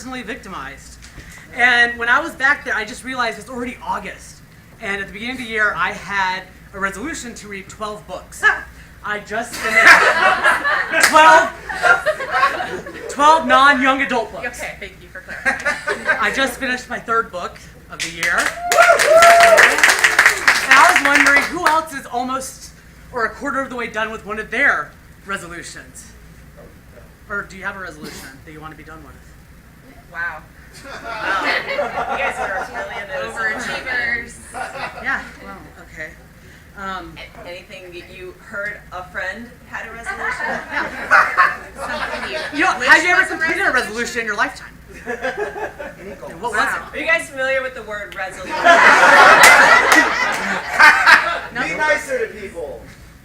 Impersonally Victimized. And when I was back there, I just realized it's already August. And at the beginning of the year, I had a resolution to read 12 books. I just finished 12 non-young adult books. Okay, thank you for clarifying. I just finished my 3rd book of the year. And I was wondering who else is almost or a quarter of the way done with one of their resolutions. Or do you have a resolution that you want to be done with? Wow. You guys are really into overachievers. Yeah, well, okay. Anything that you heard a friend had a resolution? Have you ever completed a resolution in your lifetime? And what was it? Are you guys familiar with the word resolution? Be nicer to people.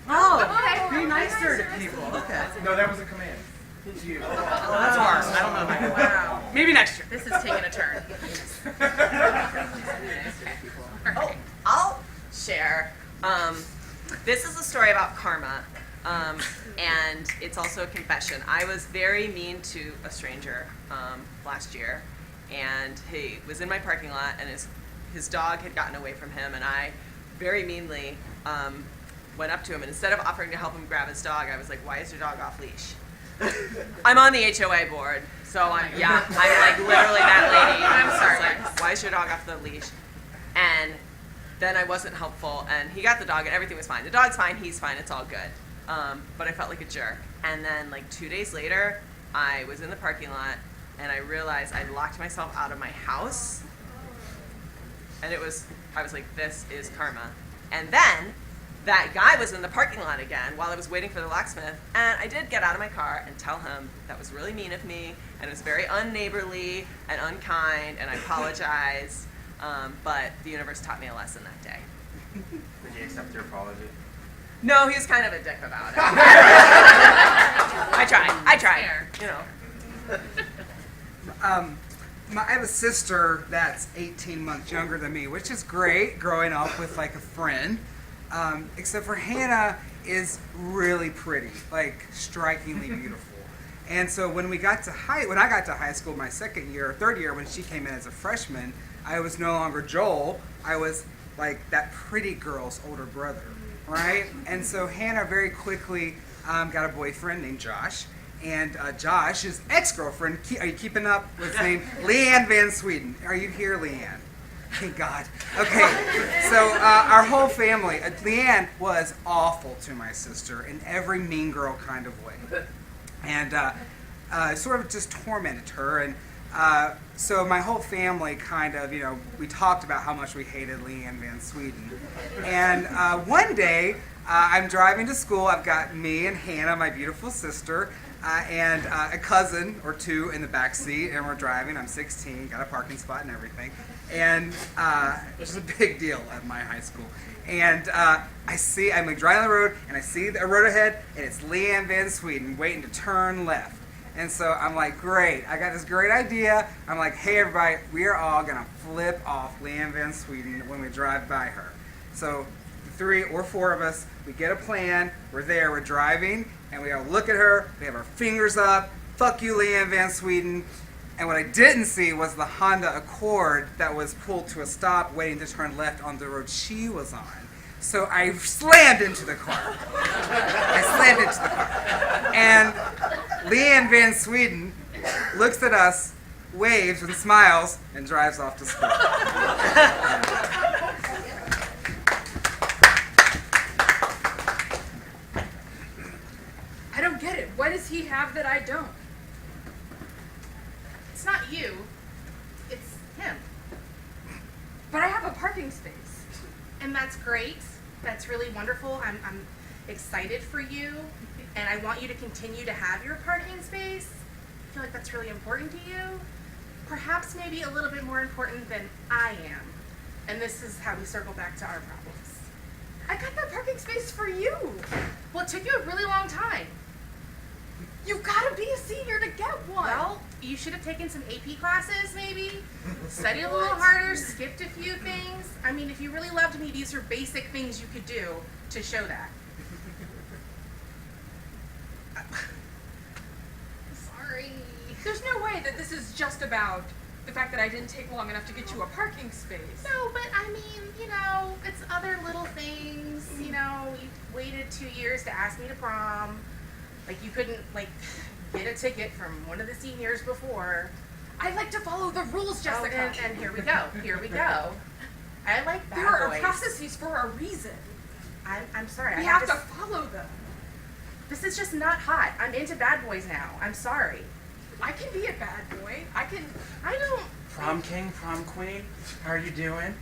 Oh, be nicer to people. Okay. No, that was a command. Oh, that's hard. I don't know. Wow. Maybe next year. This is taking a turn. Oh, I'll share. This is a story about karma, and it's also a confession. I was very mean to a stranger last year, and he was in my parking lot, and his dog had gotten away from him, and I very meanly went up to him, and instead of offering to help him grab his dog, I was like, "Why is your dog off leash?" I'm on the HOA board, so I'm like literally that lady. I'm sorry. Like, why is your dog off the leash? And then I wasn't helpful, and he got the dog, and everything was fine. The dog's fine, he's fine, it's all good. But I felt like a jerk. And then like 2 days later, I was in the parking lot, and I realized I'd locked myself out of my house. And I was like, this is karma. And then that guy was in the parking lot again while I was waiting for the locksmith, and I did get out of my car and tell him that was really mean of me, and it was very unneighborly and unkind, and I apologize, but the universe taught me a lesson that day. Did you accept your apology? No, he was kind of a dick about it. I tried, you know. I have a sister that's 18 months younger than me, which is great, growing up with like a friend. Except for Hannah is really pretty, like strikingly beautiful. And so when I got to high school, my 2nd year, 3rd year, when she came in as a freshman, I was no longer Joel. I was like that pretty girl's older brother, right? And so Hannah very quickly got a boyfriend named Josh. And Josh's ex-girlfriend, are you keeping up with his name? Leanne Van Sweden. Are you here, Leanne? Thank God. Okay, so our whole family, Leanne was awful to my sister in every mean girl kind of way. And sort of just tormented her. And so my whole family kind of, we talked about how much we hated Leanne Van Sweden. And one day, I'm driving to school. I've got me and Hannah, my beautiful sister, and a cousin or two in the back seat, and we're driving. I'm 16, got a parking spot and everything. And which is a big deal at my high school. And I'm like driving on the road, and I see a road ahead, and it's Leanne Van Sweden waiting to turn left. And so I'm like, great, I got this great idea. I'm like, hey everybody, we are all gonna flip off Leanne Van Sweden when we drive by her. So 3 or 4 of us, we get a plan, we're there, we're driving, and we all look at her, we have our fingers up, fuck you Leanne Van Sweden. And what I didn't see was the Honda Accord that was pulled to a stop waiting to turn left on the road she was on. So I slammed into the car. And Leanne Van Sweden looks at us, waves and smiles, and drives off to school. I don't get it. What does he have that I don't? It's not you. It's him. But I have a parking space. And that's great. That's really wonderful. I'm excited for you. And I want you to continue to have your parking space. I feel like that's really important to you. Perhaps maybe a little bit more important than I am. And this is how we circle back to our problems. I got that parking space for you. Well, it took you a really long time. You've got to be a senior to get one. Well, you should have taken some AP classes, maybe. Studied a little harder, skipped a few things. I mean, if you really loved me, these are basic things you could do to show that. Sorry. There's no way that this is just about the fact that I didn't take long enough to get you a parking space. No, but I mean, you know, it's other little things. You know, you waited 2 years to ask me to prom. Like, you couldn't, like, get a ticket from one of the seniors before. I like to follow the rules, Jessica. Oh, and here we go. Here we go. I like bad There are boys. processes for a reason. I'm sorry. We I have to follow them. This is just not hot. I'm into bad boys now. I'm sorry. I can be a bad boy. I don't. Prom king, prom queen, how are you doing?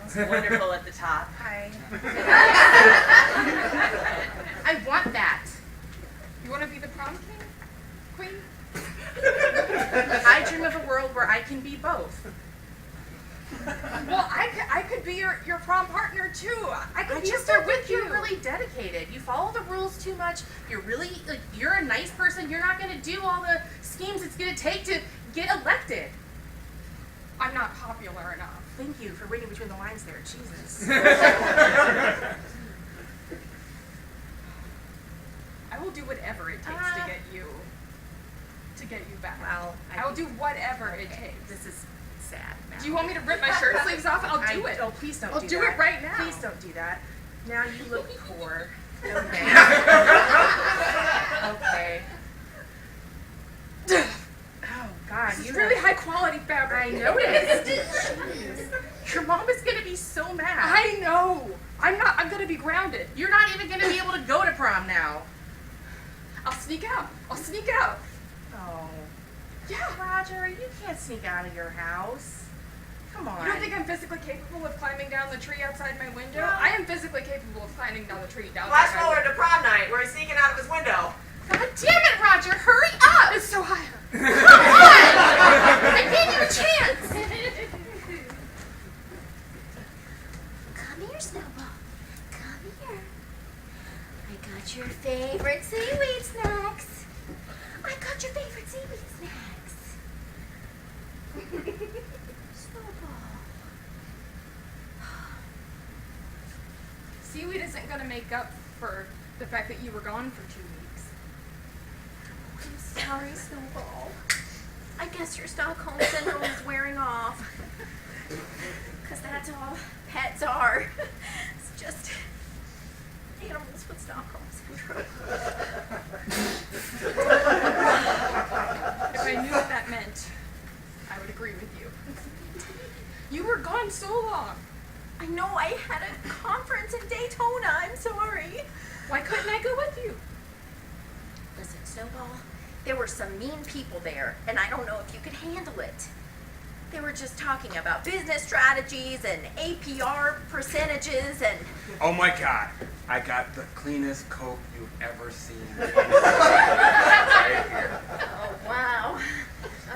It's wonderful at the top. I want that. You want to be the prom king? Queen? I dream of a world where I can be both. Well, I could be your prom partner too. I could be just there don't with think you. you're really dedicated. You follow the rules too much. You're really, like, you're a nice person. You're not going to do all the schemes it's going to take to get elected. I'm not popular enough. Thank you for reading between the lines there. Jesus. I will do whatever it takes to get you back. Well, I will do whatever it takes. This is sad now. Do you want me to rip my shirt sleeves off? I'll do it. Oh, please don't I'll do do that. it right now. Please don't do that. Now you look poor. Okay. Okay. Oh, God. It's You really have- high quality fabric. I noticed. Jeez. Your mom is going to be so mad. I know. I'm going to be grounded. You're not even going to be able to go to prom now. I'll sneak out. Oh. Yeah. Roger, you can't sneak out of your house. Come on. You don't think I'm physically capable of climbing down the tree outside my window? No. I am physically capable of climbing down the tree Flash outside my forward window. to prom night where he's sneaking out of his window. God damn it, Roger, hurry up! It's so high. Come on! I gave you a chance! Come here, Snowball. Come here. I got your favorite seaweed snacks. I got your favorite seaweed snacks. Snowball. Seaweed isn't going to make up for the fact that you were gone for 2 weeks. I'm sorry, Snowball. I guess your Stockholm syndrome is wearing off. Because that's all pets are. It's just animals with Stockholm syndrome. If I knew what that meant, I would agree with you. You were gone so long. I know I had a conference in Daytona. I'm sorry. Why couldn't I go with you? Listen, Snowball, there were some mean people there, and I don't know if you could handle it. They were just talking about business strategies and APR percentages and... Oh my God, I got the cleanest Coke you've ever seen. Right here. Oh, wow.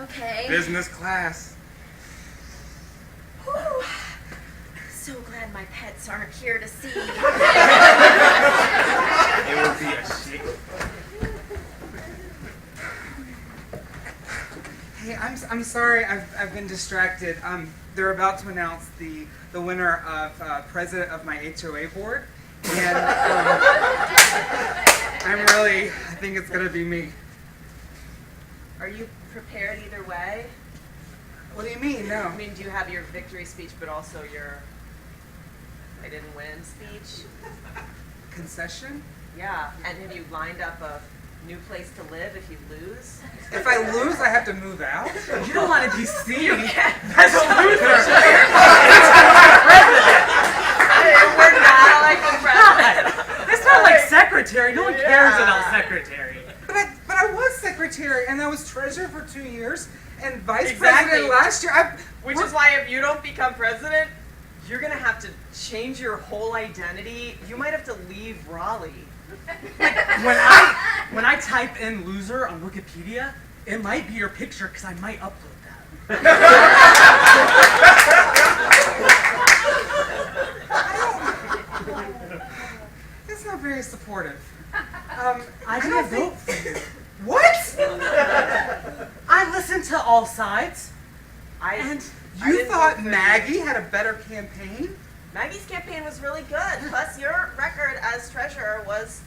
Okay. Business class. Whew. So glad my pets aren't here to see. It would be a shame. Hey, I'm sorry. I've been distracted. They're about to announce the winner of president of my HOA board, and I think it's gonna be me. Are you prepared either way? What do you mean? No. I mean, do you have your victory speech, but also your I didn't win speech? Concession? Yeah, and have you lined up a new place to live if you lose? If I lose, I have to move out. You don't want to be seen as a loser. We're not like the president. It's not like secretary. No one cares about secretary. But I was secretary, and I was treasurer for 2 years, and vice Exactly. president last year. Which is why if you don't become president, you're gonna have to change your whole identity. You might have to leave Raleigh. When I type in loser on Wikipedia, it might be your picture because I might upload that. That's not very supportive. I didn't vote for you. What? I listened to all sides. And I you didn't thought vote for Maggie had a better campaign? Maggie's campaign was really good. Plus, your record as treasurer was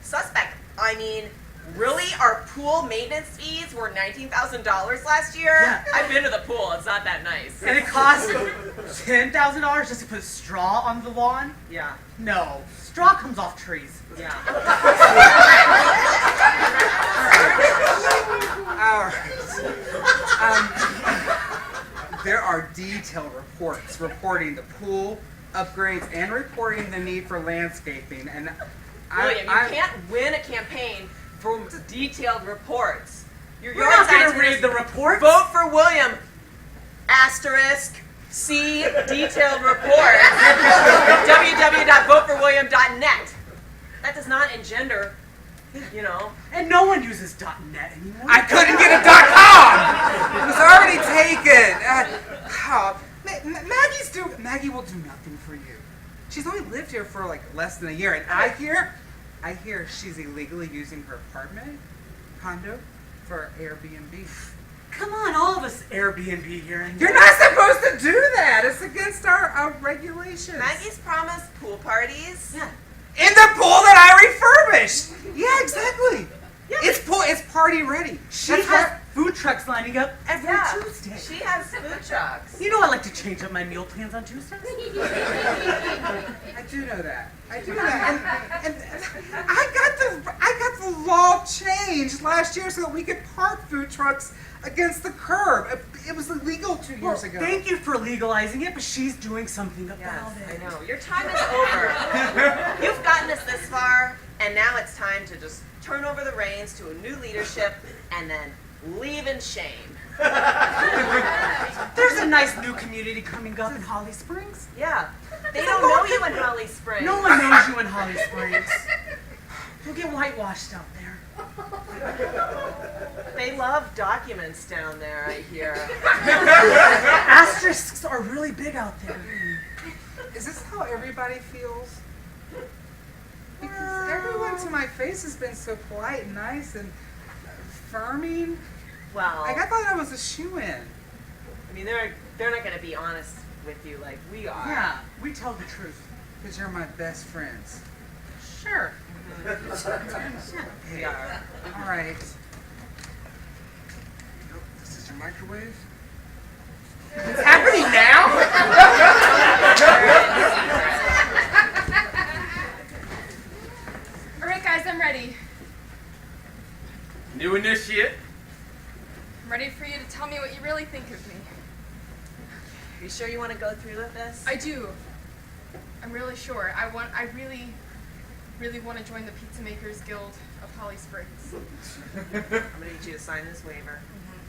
suspect. I mean, Really? Our pool maintenance fees were $19,000 last year? Yeah. I've been to the pool. It's not that nice. And it costs $10,000 just to put straw on the lawn? Yeah. No, straw comes off trees. Yeah. All right. There are detailed reports reporting the pool upgrades and reporting the need for landscaping. And William, you can't win a campaign from detailed reports. Your We're yard not signs going to were read just, the report. vote for William. Asterisk. See detailed report. www.voteforwilliam.net. That does not engender, you know. And no one uses .net anymore. I couldn't get a .com. It was already taken. Maggie will do nothing for you. She's only lived here for like less than a year, and I hear she's illegally using her apartment, condo, for Airbnb. Come on, all of us Airbnb here. And You're not supposed to do that. It's against our regulations. Maggie's promised pool parties. Yeah. In the pool that I refurbished. Yeah, exactly. Yeah. It's party ready. She That's has what- food trucks lining up every Yeah. Tuesday. She has food trucks. You know I like to change up my meal plans on Tuesdays. I do know that. I do know that. And I got the law changed last year so that we could park food trucks against the curb. It was illegal 2 years ago. Thank you for legalizing it, but she's doing something about Yes, it. I know. Your time is over. You've gotten us this far, and now it's time to just turn over the reins to a new leadership and then leave in shame. There's a nice new community coming up in Holly Springs. Yeah. They don't know you in Holly Springs. No one knows you in Holly Springs. You'll get whitewashed out there. They love documents down there, I hear. Asterisks are really big out there. Is this how everybody feels? Because everyone to my face has been so polite and nice and affirming. Well, Like, I thought I was a shoo-in. I mean, they're not going to be honest with you like we are. Yeah, we tell the truth. Because you're my best friends. Sure. We are. All right. This is your microwave? It's happening now? All right, guys, I'm ready. New initiate. I'm ready for you to tell me what you really think of me. Are you sure you want to go through with this? I do. I'm really sure. I really want to join the Pizza Makers Guild of Holly Springs. I'm going to need you to sign this waiver.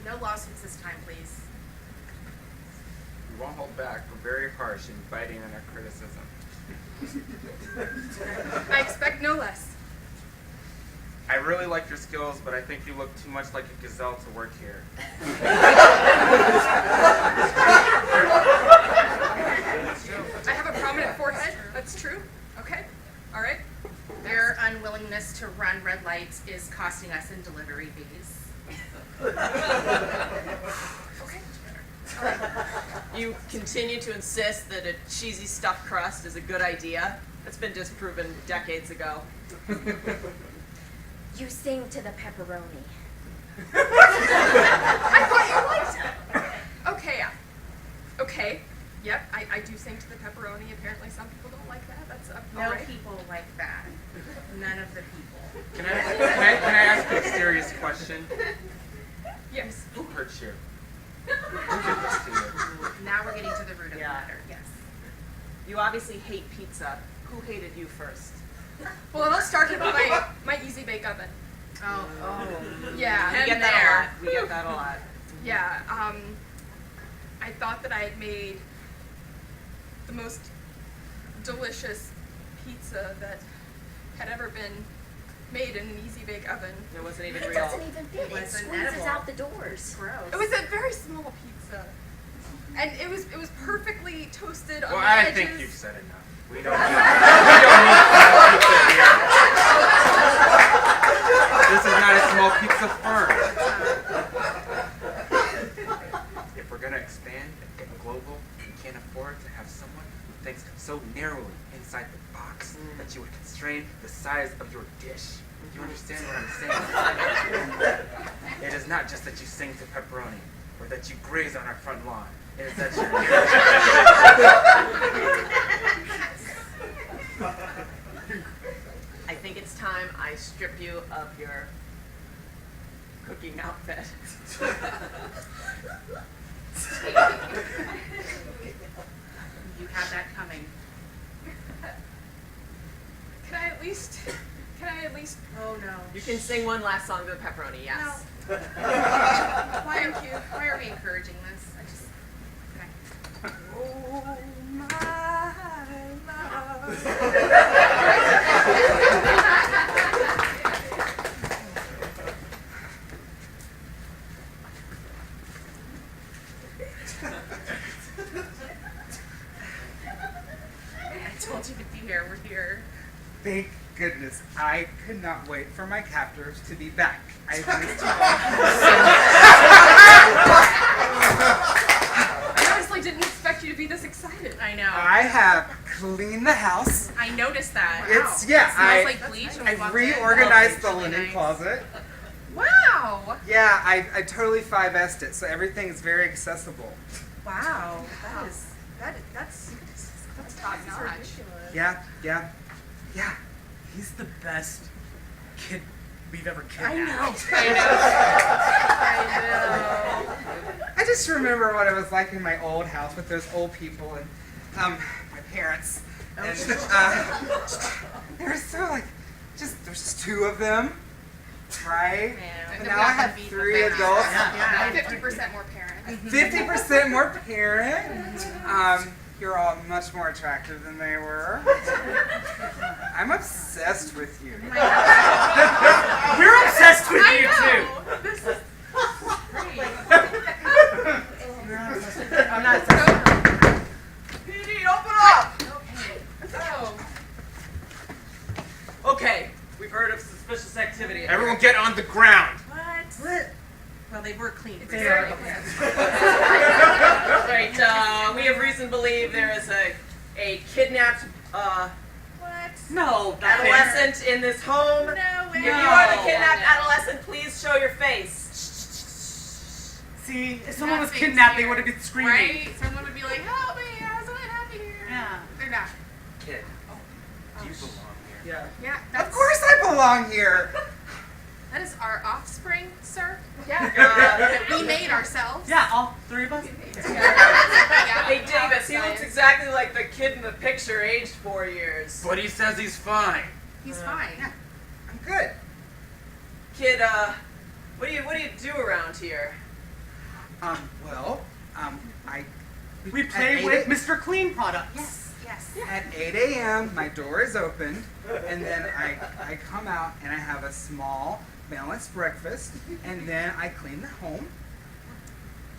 No lawsuits this time, please. We won't hold back. We're very harsh in biting on our criticism. I expect no less. I really like your skills, but I think you look too much like a gazelle to work here. I have a prominent forehead. That's true. Okay. All right. Your unwillingness to run red lights is costing us in delivery fees. Okay. You continue to insist that a cheesy stuffed crust is a good idea. That's been disproven decades ago. You sing to the pepperoni. I thought you liked it. Okay. Yeah. Okay. Yep. I do sing to the pepperoni. Apparently, some people don't like that. That's all No right. people like that. None of the people. Can I ask you a serious question? Yes. Who hurt you? Who did this to you? Now we're getting to the root of the Yeah. matter. Yes. You obviously hate pizza. Who hated you first? Well, it all started with my easy bake oven. Oh. Yeah. We get that a lot. We get that a lot. Yeah. I thought that I had made the most delicious pizza that had ever been made in an easy bake oven. It wasn't even It real. doesn't even fit. It wasn't squeezes edible. out the doors. Gross. It was a very small pizza, and it was perfectly toasted on Well, the I edges. think you've said enough. We don't need small pizza here. This is not a small pizza firm. If we're gonna expand and get global, we can't afford to have someone who thinks so narrowly inside the box that you would constrain the size of your dish. You understand what I'm saying? It is not just that you sing to pepperoni or that you graze on our front lawn. It is that I think it's time I strip you of your cooking outfit. You had that coming. Can I at least? Oh no. You can sing one last song to the pepperoni, yes. No. Why are we encouraging this? I just. Okay. Oh my love. I told you to be here. We're here. Thank goodness. I could not wait for my captors to be back. I honestly didn't expect you to be this excited. I know. I have cleaned the house. I noticed that. It's It yeah. smells like bleach. When we I walked in. reorganized the Really linen nice. closet. Wow. Yeah, I totally 5S'd it, so everything is very accessible. Wow. That's top notch. ridiculous. Yeah. He's the best kid we've ever I kidnapped. know. I know. I just remember what it was like in my old house with those old people and my parents. And they were so like, there's just two of them, right? Yeah. And now I have 3 adults. Yeah. 50% more parents. 50% more parent. You're all much more attractive than they were. I'm obsessed with you. We're obsessed with you too. This is I'm not obsessed. PD, open up! Oh. Okay, we've heard of suspicious activity. everyone get on the ground. What? Well, they were clean. They are. Right, we have reason to believe there is a kidnapped What? No, adolescent in this home. No way. If you are the kidnapped adolescent, please show your face. See, if someone was Nothing's kidnapped, they here, would have been screaming. Right? Someone would be like, help me, I was really happy here. Yeah. They're not. Kid, do you belong here? Yeah. Yeah, Of that's, course I belong here. that is our offspring, sir. Yeah. That we made ourselves. Yeah, all 3 of us. Yeah. Hey, Davis, he looks exactly like the kid in the picture, aged 4 years. But he says he's fine. He's fine. I'm good. Kid, what do you do around here? We play At with 8 Mr. Clean products. Yes. At 8 a.m., my door is opened, and then I come out and I have a small, balanced breakfast, and then I clean the home.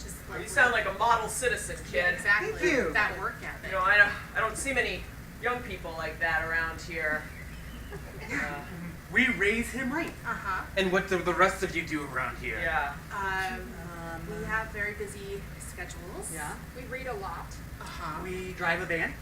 Just You sound like a model citizen, kid. exactly. Thank you. That work ethic. You know, I don't see many young people like that around here. We raise him right. Uh-huh. And what do the rest of you do around here? Yeah. We have very busy schedules. Yeah. We read a lot. Uh-huh. We drive a van.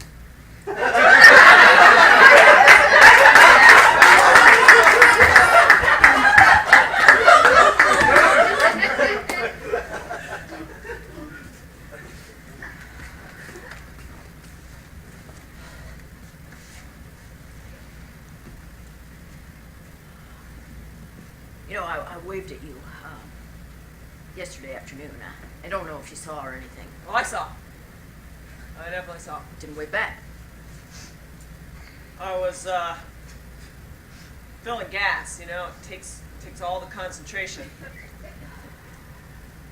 You know, I waved at you yesterday afternoon. I don't know if you saw or anything. Oh, I saw. I definitely saw. Didn't wave back. I was filling gas. You know, it takes all the concentration.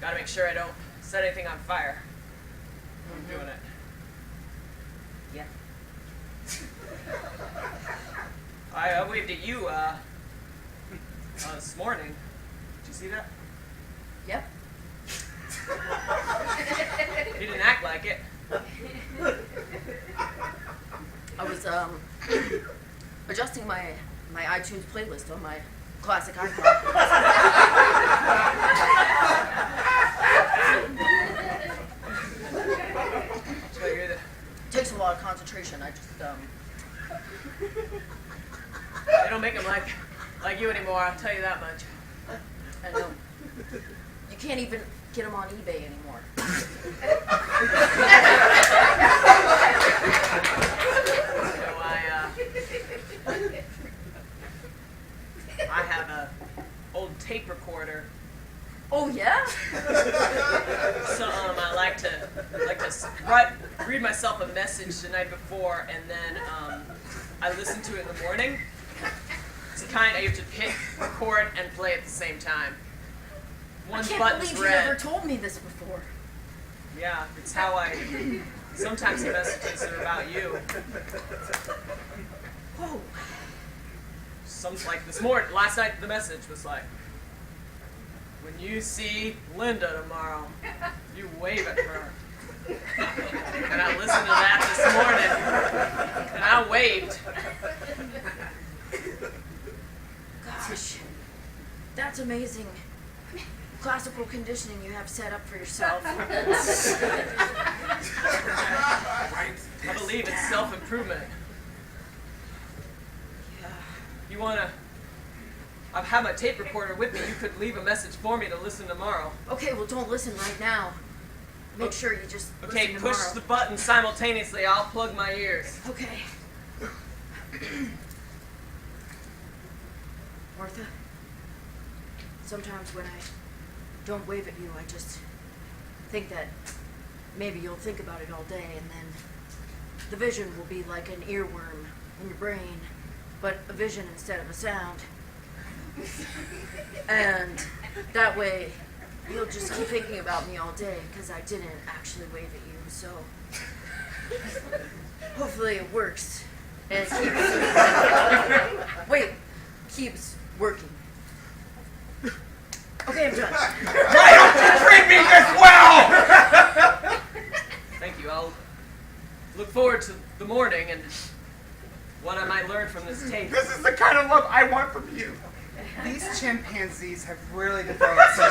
Got to make sure I don't set anything on fire. I'm doing it. Yeah. I waved at you this morning. Did you see that? Yep. You didn't act like it. I was adjusting my iTunes playlist on my classic iPod. Takes a lot of concentration. I just They don't make them like like you anymore, I'll tell you that much. I know. You can't even get them on eBay anymore. I have a old tape recorder. Oh yeah? So I like to read myself a message the night before, and then I listen to it in the morning. It's kind of, you have to hit record and play at the same time. One I can't button's believe you red. never told me this before. Yeah, it's how I. Sometimes the messages are about you. Whoa. Like this morning, last night the message was like, when you see Linda tomorrow, you wave at her. And I listened to that this morning, and I waved. Gosh, that's amazing. Classical conditioning you have set up for yourself. I believe it's self-improvement. You wanna? I have my tape recorder with me. You could leave a message for me to listen tomorrow. Okay, well don't listen right now. Make sure you just Okay, listen push tomorrow. the button simultaneously. I'll plug my ears. Okay. Martha, sometimes when I don't wave at you, I just think that maybe you'll think about it all day, and then the vision will be like an earworm in your brain, but a vision instead of a sound. And that way, you'll just keep thinking about me all day, because I didn't actually wave at you, so hopefully it works. And it keeps working. Okay, I'm done. Why don't you treat me this well? Thank you. I'll look forward to the morning and what I might learn from this tape. This is the kind of love I want from you. These chimpanzees have really developed some